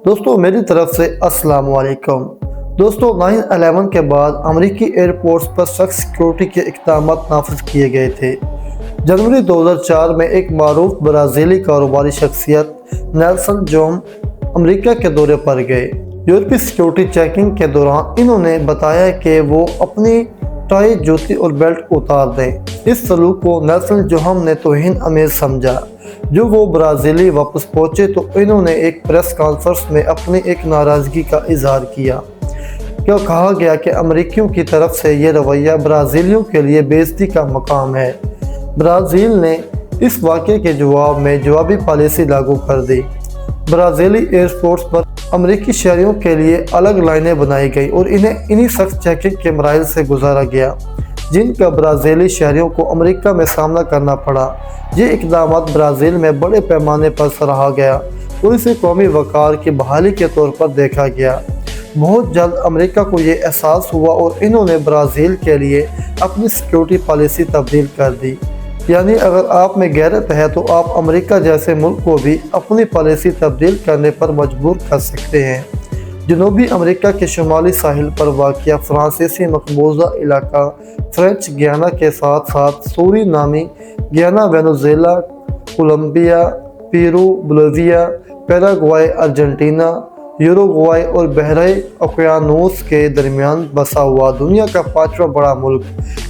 دوستو میری طرف سے السلام علیکم۔ دوستو 9/11 کے بعد امریکی ایئرپورٹس پر سخت سیکیورٹی کے اقدامات نافذ کیے گئے تھے۔ جنوری 2004 میں ایک معروف برازیلی کاروباری شخصیت نیلسن جوم امریکہ کے دورے پر گئے۔ یورپی سیکیورٹی چیکنگ کے دوران انہوں نے بتایا کہ وہ اپنی ٹائی، جوتی اور بیلٹ اتار دیں۔ اس سلوک کو نیلسن جوم نے توہین آمیز سمجھا۔ جو وہ برازیلی واپس پہنچے تو انہوں نے ایک پریس کانفرنس میں اپنی ایک ناراضگی کا اظہار کیا۔ کہا گیا کہ امریکیوں کی طرف سے یہ رویہ برازیلیوں کے لیے بے عزتی کا مقام ہے۔ برازیل نے اس واقعے کے جواب میں جوابی پالیسی لاگو کر دی۔ برازیلی ایئرپورٹس پر امریکی شہریوں کے لیے الگ لائنیں بنائی گئی اور انہی سخت چیکنگ کے مراحل سے گزارا گیا جن کا برازیلی شہریوں کو امریکہ میں سامنا کرنا پڑا۔ یہ اقدامات برازیل میں بڑے پیمانے پر سراہا گیا اور اسے قومی وقار کی بحالی کے طور پر دیکھا گیا۔ بہت جلد امریکہ کو یہ احساس ہوا اور انہوں نے برازیل کے لیے اپنی سیکیورٹی پالیسی تبدیل کر دی۔ یعنی اگر آپ میں غیرت ہے تو آپ امریکہ جیسے ملک کو بھی اپنی پالیسی تبدیل کرنے پر مجبور کر سکتے ہیں۔ جنوبی امریکہ کے شمالی ساحل پر واقع فرانسیسی مقبوضہ علاقہ فرینچ گیانا کے ساتھ ساتھ سوری نامی گیانا، وینزویلا، کولمبیا، پیرو، بولیویا، پیراگوئے، ارجنٹینا، یوروگوئے اور بحیرہ اوقیانوس کے درمیان بسا ہوا دنیا کا 5واں بڑا ملک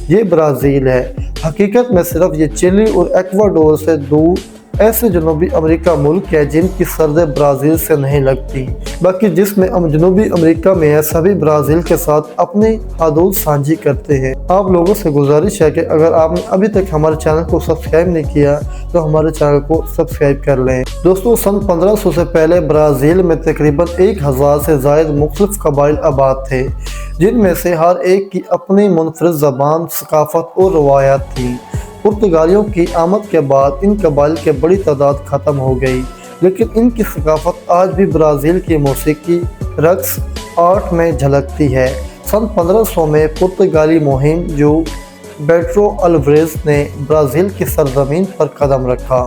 یہ برازیل ہے۔ حقیقت میں صرف یہ چلی اور ایکواڈور سے دور ایسے جنوبی امریکہ ملک ہے جن کی سرحدیں برازیل سے نہیں لگتی، باقی جس میں جنوبی امریکہ میں ہے سبھی برازیل کے ساتھ اپنی حدود سانجھی کرتے ہیں۔ آپ لوگوں سے گزارش ہے کہ اگر آپ نے ابھی تک ہمارے چینل کو سبسکرائب نہیں کیا تو ہمارے چینل کو سبسکرائب کر لیں۔ دوستو سن 1500 سے پہلے برازیل میں تقریباً 1000 سے زائد مختلف قبائل آباد تھے جن میں سے ہر ایک کی اپنی منفرد زبان، ثقافت اور روایات تھی۔ پرتگالیوں کی آمد کے بعد ان قبائل کی بڑی تعداد ختم ہو گئی، لیکن ان کی ثقافت آج بھی برازیل کی موسیقی، رقص، آرٹ میں جھلکتی ہے۔ سن 1500 میں پرتگالی مہم جو بیٹرو الویز نے برازیل کی سرزمین پر قدم رکھا،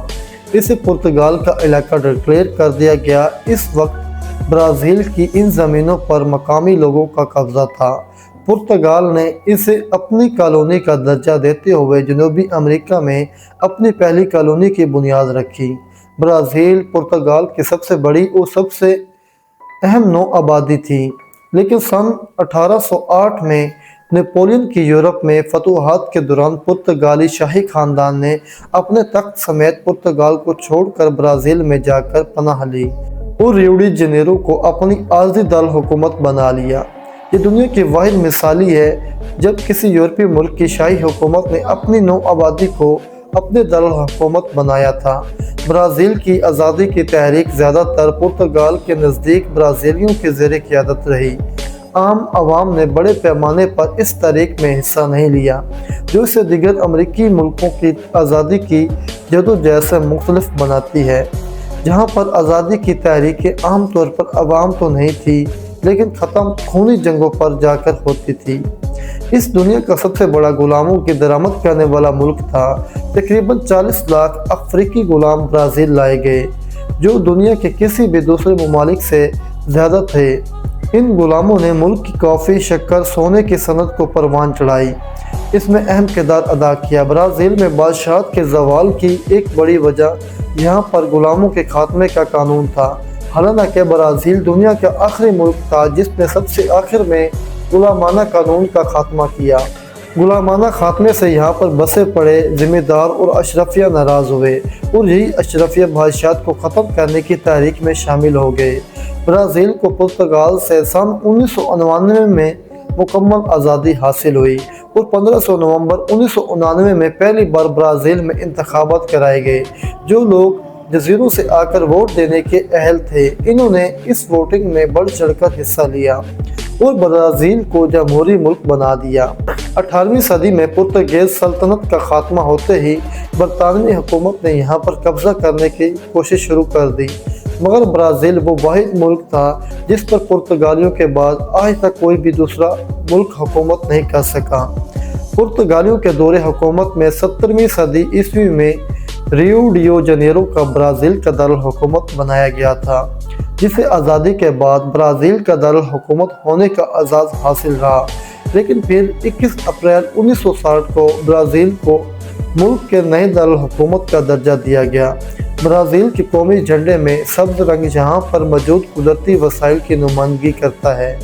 اسے پرتگال کا علاقہ ڈکلیئر کر دیا گیا۔ اس وقت برازیل کی ان زمینوں پر مقامی لوگوں کا قبضہ تھا۔ پرتگال نے اسے اپنی کالونی کا درجہ دیتے ہوئے جنوبی امریکہ میں اپنی پہلی کالونی کی بنیاد رکھی۔ برازیل پرتگال کی سب سے بڑی اور سب سے اہم نو آبادی تھی، لیکن سن 1808 میں نیپولین کی یورپ میں فتوحات کے دوران پرتگالی شاہی خاندان نے اپنے تخت سمیت پرتگال کو چھوڑ کر برازیل میں جا کر پناہ لی اور ریو ڈی جنیرو کو اپنی عارضی دارالحکومت بنا لیا۔ یہ دنیا کی واحد مثالی ہے جب کسی یورپی ملک کی شاہی حکومت نے اپنی نو آبادی کو اپنے دارالحکومت بنایا تھا۔ برازیل کی آزادی کی تحریک زیادہ تر پرتگال کے نزدیک برازیلیوں کی زیر قیادت رہی۔ عام عوام نے بڑے پیمانے پر اس تحریک میں حصہ نہیں لیا، جو اسے دیگر امریکی ملکوں کی آزادی کی جدوجہد سے مختلف بناتی ہے، جہاں پر آزادی کی تحریکیں عام طور پر عوام تو نہیں تھی لیکن ختم خونی جنگوں پر جا کر ہوتی تھی۔ اس دنیا کا سب سے بڑا غلاموں کی درآمد کرنے والا ملک تھا۔ تقریباً 40 لاکھ افریقی غلام برازیل لائے گئے، جو دنیا کے کسی بھی دوسرے ممالک سے زیادہ تھے۔ ان غلاموں نے ملک کی کافی، شکر، سونے کی صنعت کو پروان چڑھائی، اس میں اہم کردار ادا کیا۔ برازیل میں بادشاہت کے زوال کی ایک بڑی وجہ یہاں پر غلاموں کے خاتمے کا قانون تھا۔ حالانکہ برازیل دنیا کا آخری ملک تھا جس نے سب سے آخر میں غلامانہ قانون کا خاتمہ کیا۔ غلامانہ خاتمے سے یہاں پر بسے پڑے ذمہ دار اور اشرافیہ ناراض ہوئے اور یہی اشرافیہ بادشاہت کو ختم کرنے کی تحریک میں شامل ہو گئے۔ برازیل کو پرتگال سے سن 1999 میں مکمل آزادی حاصل ہوئی اور 15 نومبر 1999 میں پہلی بار برازیل میں انتخابات کرائے گئے۔ جو لوگ جزیروں سے آ کر ووٹ دینے کے اہل تھے انہوں نے اس ووٹنگ میں بڑھ چڑھ کر حصہ لیا اور برازیل کو جمہوری ملک بنا دیا۔ 18ویں صدی میں پرتگیز سلطنت کا خاتمہ ہوتے ہی برطانوی حکومت نے یہاں پر قبضہ کرنے کی کوشش شروع کر دی، مگر برازیل وہ واحد ملک تھا جس پر پرتگالیوں کے بعد آج تک کوئی بھی دوسرا ملک حکومت نہیں کر سکا۔ پرتگالیوں کے دور حکومت میں 17ویں صدی عیسوی میں ریو ڈی جنیرو کا برازیل کا دارالحکومت بنایا گیا تھا۔ जिसे आज़ादी के बाद ब्राज़ील का दारुल-हुकूमत होने का एजाज़ हासिल रहा। लेकिन फिर 21 अप्रैल 1960 को ब्राज़ील को मुल्क के नए दारुल-हुकूमत का दर्जा दिया गया। ब्राज़ील के कौमी झंडे में सब्ज़ रंग यहाँ पर मौजूद कुदरती वसाइल की नुमाइंदगी करता है,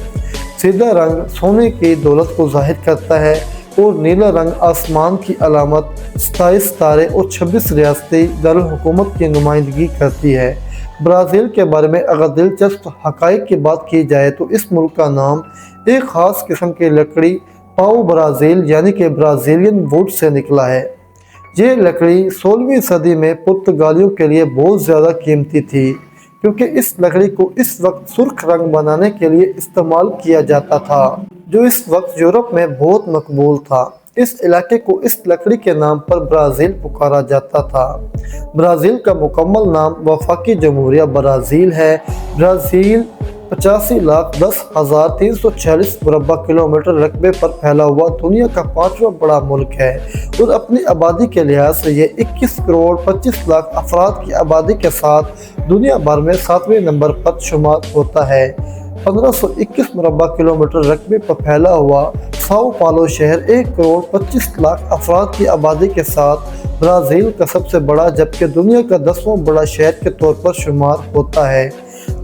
सीधा रंग सोने की दौलत को ज़ाहिर करता है और नीला रंग आसमान की अलामत 27 तारे और 26 रियासती दारुल-हुकूमत की नुमाइंदगी करती है। ब्राज़ील के बारे में अगर दिलचस्प हक़ाइक़ की बात की जाए तो इस मुल्क का नाम एक ख़ास किस्म की लकड़ी पाओ ब्राज़ील यानी कि ब्राज़ीलियन वुड से निकला है। ये लकड़ी 16वीं सदी में पुर्तगालियों के लिए बहुत ज़्यादा कीमती थी, क्योंकि इस लकड़ी को इस वक्त सुर्ख रंग बनाने के लिए इस्तेमाल किया जाता था, जो इस वक्त यूरोप में बहुत मकबूल था। इस इलाके को इस लकड़ी के नाम पर ब्राज़ील पुकारा जाता था। ब्राज़ील का मुकम्मल नाम वफाकी जमहूरिया ब्राज़ील है। ब्राज़ील 85,10,346 मुरबा किलोमीटर रकबे पर फैला हुआ दुनिया का 5वां बड़ा मुल्क है और अपनी आबादी के लिहाज से ये 21 करोड़ 25 लाख अफराद की आबादी के साथ दुनिया भर में 7वें नंबर पर शुमार होता है। 1521 मुरबा किलोमीटर रकबे पर फैला हुआ साओ पालो शहर 1 करोड़ 25 लाख अफराद की आबादी के साथ ब्राज़ील का सबसे बड़ा जबकि दुनिया का 10वां बड़ा शहर के तौर पर शुमार होता है।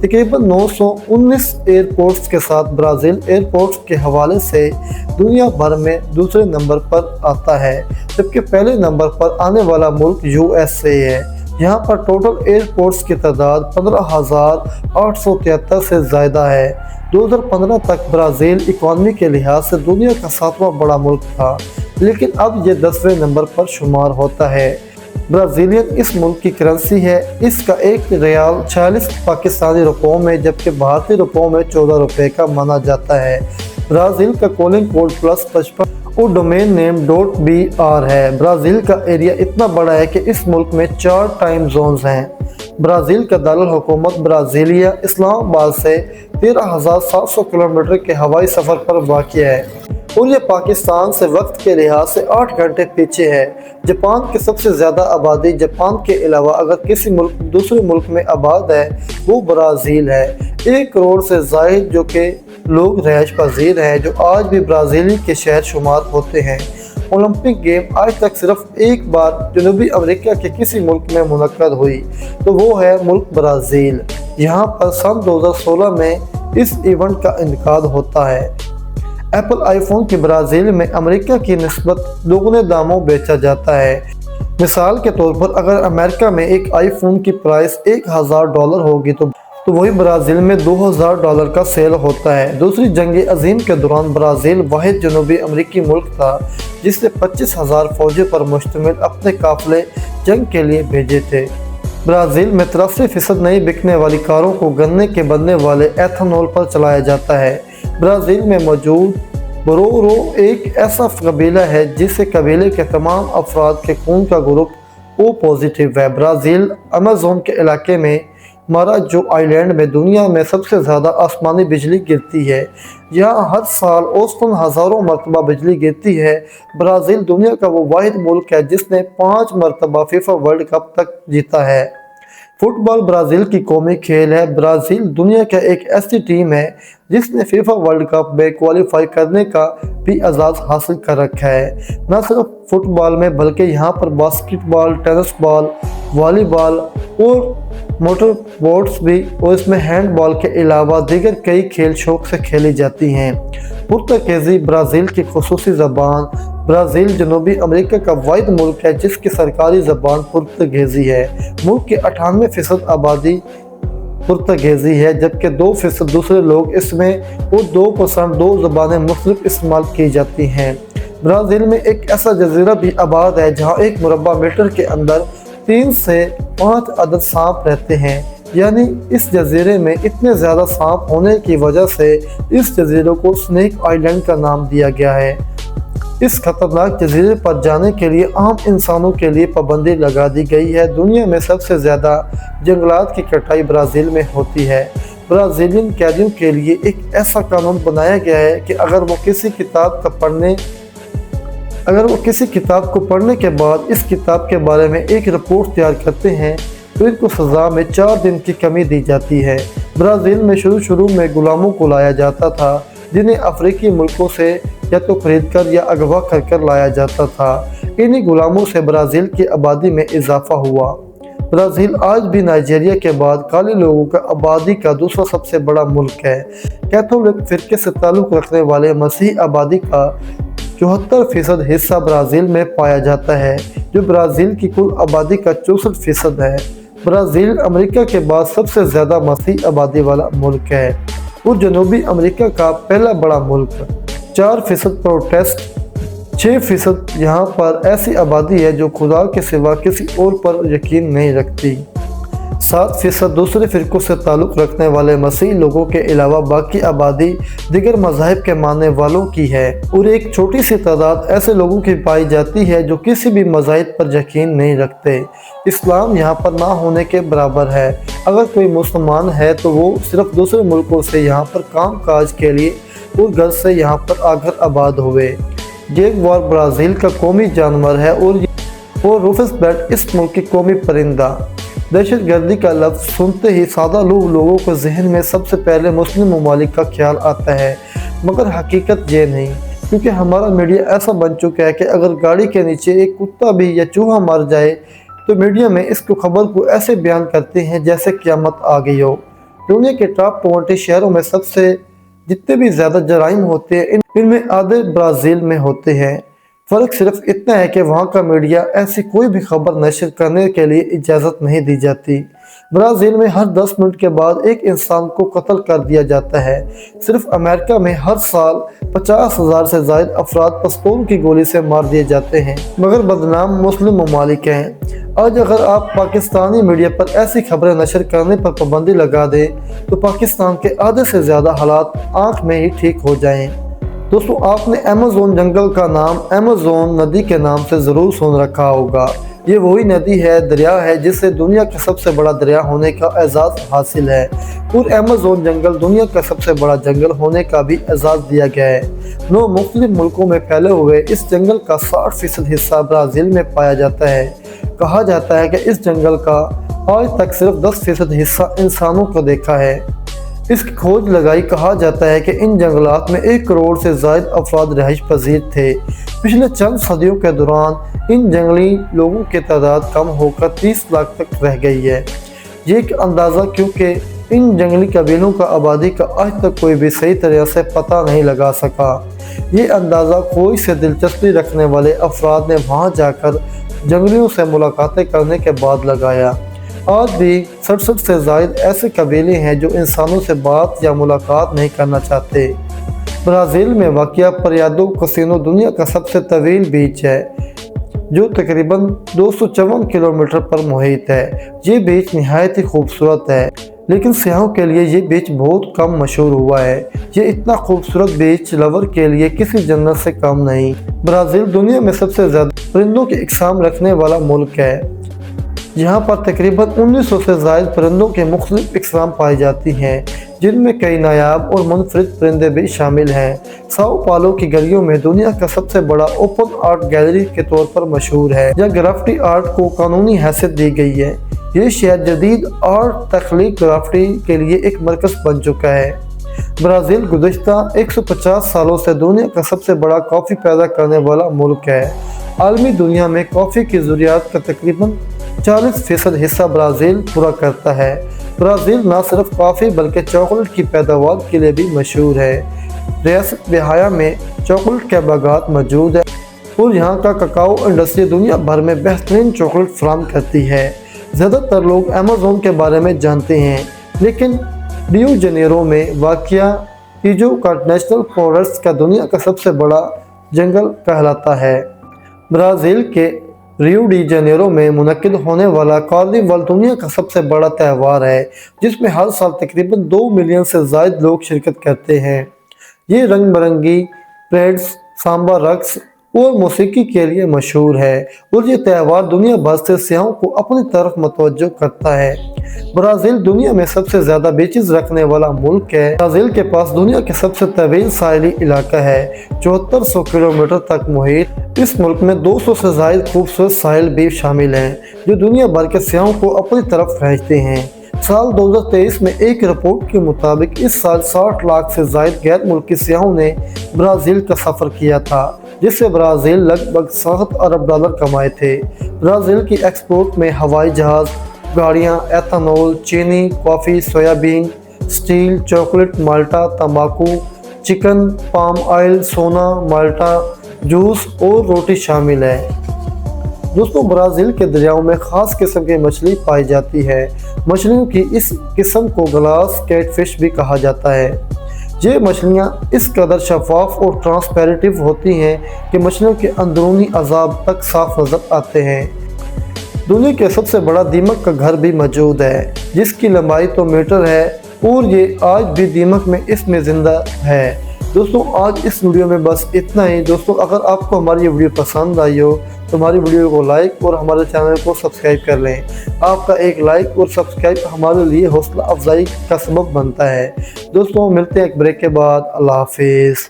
तकरीबन 919 एयरपोर्ट्स के साथ ब्राज़ील एयरपोर्ट्स के हवाले से दुनिया भर में दूसरे नंबर पर आता है, जबकि पहले नंबर पर आने वाला मुल्क USA है। यहाँ पर टोटल एयरपोर्ट्स की तादाद 15,873 से ज़्यादा है। 2015 तक ब्राज़ील इकॉनमी के लिहाज से दुनिया का 7वां बड़ा मुल्क था, लेकिन अब ये 10वें नंबर पर शुमार होता है। ब्राज़ीलियन इस मुल्क की करेंसी है। इसका एक रियाल 46 पाकिस्तानी रुपयों में जबकि भारतीय रुपयों में 14 रुपये का माना जाता है। ब्राज़ील का कॉलिंग कोड +55 और डोमेन नेम .br है। ब्राज़ील का एरिया इतना बड़ा है कि इस मुल्क में 4 टाइम जोन्स हैं। ब्राज़ील का दारुल-हुकूमत ब्राज़ीलिया इस्लामाबाद से 13,700 किलोमीटर के हवाई सफ़र पर वाक़िअ है और ये पाकिस्तान से वक्त के लिहाज से 8 घंटे पीछे है। जापान की सबसे ज़्यादा आबादी जापान के अलावा अगर किसी दूसरे मुल्क में आबाद है वो ब्राज़ील है। 1 करोड़ से ज़ायद जो कि लोग रहायश पजीर हैं जो आज भी ब्राज़ीली के शहर शुमार होते हैं। ओलंपिक गेम आज तक सिर्फ एक बार जनूबी अमेरिका के किसी मुल्क में मुनक्कद हुई, तो वो है मुल्क ब्राज़ील। यहाँ पर सन 2016 में इस इवेंट का इनेकाद होता है। एप्पल आईफोन की ब्राज़ील में अमेरिका की निस्बत दोगुने दामों बेचा जाता है। मिसाल के तौर पर अगर अमेरिका में एक आईफोन की प्राइस $1,000 होगी तो वही ब्राज़ील में $2,000 का सेल होता है। दूसरी जंग अज़ीम के दौरान ब्राज़ील वाहिद जनूबी अमरीकी मुल्क था जिसने 25,000 फौजियों पर मुश्तमिल अपने काफ़िले जंग के लिए भेजे थे। ब्राज़ील में 83% नई बिकने वाली कारों को गन्ने के बनने वाले एथेनॉल पर चलाया जाता है। ब्राज़ील में मौजूद बोरोरो एक ऐसा कबीला है जिससे कबीले के तमाम अफराद के खून का ग्रुप O पॉजिटिव है। ब्राज़ील अमेज़न के इलाके में माराजो आइलैंड में दुनिया में सबसे ज़्यादा आसमानी बिजली गिरती है। यहाँ हर साल औसतन हज़ारों मरतबा बिजली गिरती है। ब्राज़ील दुनिया का वो वाहिद मुल्क है जिसने 5 मरतबा फीफा वर्ल्ड कप तक जीता है। फुटबॉल ब्राज़ील की कौमी खेल है। ब्राज़ील दुनिया का एक ऐसी टीम है जिसने फीफा वर्ल्ड कप में क्वालिफाई करने का भी एजाज़ हासिल कर रखा है। न सिर्फ फुटबॉल में बल्कि यहाँ पर बास्केटबॉल, टेनिस बॉल, वॉलीबॉल और मोटर बोट्स भी और इसमें हैंडबॉल के अलावा दीगर कई खेल शौक से खेली जाती हैं। पुर्तगाली ब्राज़ील की खुसूसी ज़बान। ब्राज़ील जनूबी अमेरिका का वाहिद मुल्क है जिसकी सरकारी ज़बान पुर्तगाली है। मुल्क की 98% आबादी पुर्तगाली है जबकि 2% दूसरे लोग इसमें और 2% दो ज़बानें मुख्तलिफ इस्तेमाल की जाती हैं। ब्राज़ील में एक ऐसा जजीरा भी आबाद है जहाँ 1 मुरबा मीटर के अंदर 3 से 5 अदद सांप रहते हैं। यानी इस जजीरे में इतने ज़्यादा सांप होने की वजह से इस जजीरे को स्नेक आइलैंड का नाम दिया गया है। इस खतरनाक जजीरे पर जाने के लिए आम इंसानों के लिए पाबंदी लगा दी गई है। दुनिया में सबसे ज़्यादा जंगलात की कटाई ब्राज़ील में होती है। ब्राज़ीलियन कैदियों के लिए एक ऐसा कानून बनाया गया है कि अगर वो किसी किताब को पढ़ने के बाद इस किताब के बारे में एक रिपोर्ट तैयार करते हैं तो इनको सज़ा में 4 दिन की कमी दी जाती है। ब्राज़ील में शुरू में गुलामों को लाया जाता था, जिन्हें अफ्रीकी मुल्कों से या तो खरीद कर या अगवा कर लाया जाता था। इन्हीं गुलामों से ब्राज़ील की आबादी में इजाफा हुआ। ब्राज़ील आज भी नाइजीरिया के बाद काले लोगों का आबादी का दूसरा सबसे बड़ा मुल्क है। कैथोलिक फ़िरके से ताल्लुक़ रखने वाले मसीही आबादी का 74% हिस्सा ब्राज़ील में पाया जाता है, जो ब्राज़ील की कुल आबादी का 64% है। ब्राज़ील अमेरिका के बाद सबसे ज़्यादा मसीही आबादी वाला मुल्क है और जनूबी अमेरिका का पहला बड़ा मुल्क। 4% प्रोटेस्ट, 6% यहाँ पर ऐसी आबादी है जो खुदा के सिवा किसी और पर यकीन नहीं रखती। 7% दूसरे फ़िरकों से ताल्लुक़ रखने वाले मसीही लोगों के अलावा बाकी आबादी दीगर मज़ाहिब के मानने वालों की है और एक छोटी सी तादाद ऐसे लोगों की पाई जाती है जो किसी भी मज़ाहिब पर यकीन नहीं रखते। इस्लाम यहाँ पर ना होने के बराबर है। अगर कोई मुसलमान है तो वो सिर्फ दूसरे मुल्कों से यहाँ पर काम काज के लिए और घर से यहाँ पर आकर आबाद हुए। जैगुआर ब्राज़ील का कौमी जानवर है और रूफस बैट इस मुल्क की कौमी परिंदा। दहशतगर्दी का लफ्ज़ सुनते ही सादा लोगों को जहन में सबसे पहले मुस्लिम ममालिक का ख्याल आता है, मगर हकीकत ये नहीं, क्योंकि हमारा मीडिया ऐसा बन चुका है कि अगर गाड़ी के नीचे एक कुत्ता भी या चूहा मर जाए तो मीडिया में इसको खबर को ऐसे बयान करते हैं जैसे क़यामत आ गई हो। दुनिया के टॉप 20 शहरों में सबसे जितने भी ज़्यादा जराइम होते हैं इनमें आधे ब्राज़ील में होते हैं। फ़र्क सिर्फ इतना है कि वहाँ का मीडिया ऐसी कोई भी खबर नशर करने के लिए इजाज़त नहीं दी जाती। ब्राज़ील में हर 10 मिनट के बाद एक इंसान को कत्ल कर दिया जाता है। सिर्फ अमेरिका में हर साल 50,000 से ज़ायद अफराद पिस्तौल की गोली से मार दिए जाते हैं, मगर बदनाम मुस्लिम ममालिक हैं। आज अगर आप पाकिस्तानी मीडिया पर ऐसी खबरें नशर करने पर पाबंदी लगा दें तो पाकिस्तान के आधे से ज़्यादा हालात आँख में ही ठीक हो जाएँ। दोस्तों, आपने अमेज़न जंगल का नाम अमेज़न नदी के नाम से ज़रूर सुन रखा होगा। ये वही नदी है, दरिया है, जिसे दुनिया का सबसे बड़ा दरिया होने का एजाज़ हासिल है और अमेज़न जंगल दुनिया का सबसे बड़ा जंगल होने का भी एजाज़ दिया गया है। 9 मुख्तलिफ मुल्कों में फैले हुए इस जंगल का 60% हिस्सा ब्राज़ील में पाया जाता है। कहा जाता है कि इस जंगल का आज तक सिर्फ 10% हिस्सा इंसानों को देखा है। इसकी खोज लगाई। कहा जाता है कि इन जंगलात में 1 करोड़ से ज़ायद अफराद रहाइश पजीर थे। पिछले चंद सदियों के दौरान इन जंगली लोगों की तादाद कम होकर 30 लाख तक रह गई है। ये एक अंदाज़ा, क्योंकि इन जंगली कबीलों का आबादी का आज तक कोई भी सही तरह से पता नहीं लगा सका। ये अंदाज़ा खोज से दिलचस्पी रखने वाले अफराद ने वहाँ जाकर जंगलियों से मुलाकातें करने के बाद लगाया। आज भी 67 से ज़ायद ऐसे कबीले हैं जो इंसानों से बात या मुलाकात नहीं करना चाहते। ब्राज़ील में वाक़िया प्रियादो कैसिनो दुनिया का सबसे तवील बीच है, जो तकरीबन 254 किलोमीटर पर मुहित है। ये बीच नहायत ही खूबसूरत है, लेकिन सियाहों के लिए ये बीच बहुत कम मशहूर हुआ है। ये इतना खूबसूरत बीच लवर के लिए किसी जन्नत से कम नहीं। ब्राज़ील दुनिया में सबसे ज़्यादा परिंदों की इकसाम रखने वाला मुल्क है। यहाँ पर तकरीबन 1900 से ज़ायद परिंदों के मुख्तलिफ इकसाम पाई जाती हैं, जिनमें कई नायाब और मुनफरिद परिंदे भी शामिल हैं। साओ पालो की गलियों में दुनिया का सबसे बड़ा ओपन आर्ट गैलरी के तौर पर मशहूर है, जहाँ ग्राफिटी आर्ट को कानूनी हैसियत दी गई है। ये शहर जदीद आर्ट तख्लीक ग्राफिटी के लिए एक मरकज़ बन चुका है। ब्राज़ील गुज़श्ता 150 सालों से दुनिया का सबसे बड़ा कॉफ़ी पैदा करने वाला मुल्क है। आलमी दुनिया में कॉफ़ी की ज़रूरियात का तकरीबन 40% हिस्सा ब्राज़ील पूरा करता है। ब्राज़ील न सिर्फ कॉफ़ी बल्कि चॉकलेट की पैदावार के लिए भी मशहूर है। रियासत बिहाया में चॉकलेट के बागात मौजूद है और यहाँ का ककाओ इंडस्ट्री दुनिया भर में बेहतरीन चॉकलेट फराहम करती है। ज़्यादातर लोग अमेज़न के बारे में जानते हैं, लेकिन रियो जनेरो में वाक़िया टिजुका नेशनल फॉरेस्ट का दुनिया का सबसे बड़ा जंगल कहलाता है। ब्राज़ील के रियो डी जनेरो में मुनक्किद होने वाला कार्निवल दुनिया का सबसे बड़ा त्यौहार है, जिसमें हर साल तकरीबन 2 मिलियन से ज़ायद लोग शिरकत करते हैं। ये रंग बिरंगी परेड्स, सांबा रक्स और मौसीकी के लिए मशहूर है और ये त्यौहार दुनिया भर से सियाहों को अपनी तरफ मतवज्जो करता है। ब्राज़ील दुनिया में सबसे ज़्यादा बीचेस रखने वाला मुल्क है। ब्राज़ील के पास दुनिया के सबसे तवील साहिली इलाका है, 7400 किलोमीटर तक मुहित। इस मुल्क में 200 से ज़ायद खूबसूरत साहिल भी शामिल हैं, जो दुनिया भर के सियाहों को अपनी तरफ खींचते हैं। साल 2023 में एक रिपोर्ट के मुताबिक इस साल 60 लाख से जायद गैर मुल्की सियाहों ने ब्राज़ील का सफ़र किया था, जिससे ब्राज़ील लगभग 7 अरब डॉलर कमाए थे। ब्राज़ील की एक्सपोर्ट में हवाई जहाज़, गाड़ियाँ, एथेनॉल, चीनी, कॉफ़ी, सोयाबीन, स्टील, चॉकलेट, माल्टा, तंबाकू, चिकन, पाम ऑयल, सोना, माल्टा, जूस और रोटी शामिल है। दोस्तों, ब्राज़ील के दरियाओं में ख़ास किस्म की मछली पाई जाती है। मछलियों की इस किस्म को ग्लास कैटफिश भी कहा जाता है। ये मछलियाँ इस कदर शफाफ और ट्रांसपेरेंटिव होती हैं कि मछलियों के अंदरूनी अज़ाब तक साफ नज़र आते हैं। दुनिया के सबसे बड़ा दीमक का घर भी मौजूद है, जिसकी लंबाई तो मीटर है और ये आज भी दीमक में इसमें ज़िंदा है। दोस्तों, आज इस वीडियो में बस इतना ही। दोस्तों, अगर आपको हमारी ये वीडियो पसंद आई हो तो हमारी वीडियो को लाइक और हमारे चैनल को सब्सक्राइब कर लें। आपका एक लाइक और सब्सक्राइब हमारे लिए हौसला अफजाई का सबब बनता है। दोस्तों, मिलते हैं एक ब्रेक के बाद। अल्लाह हाफिज़।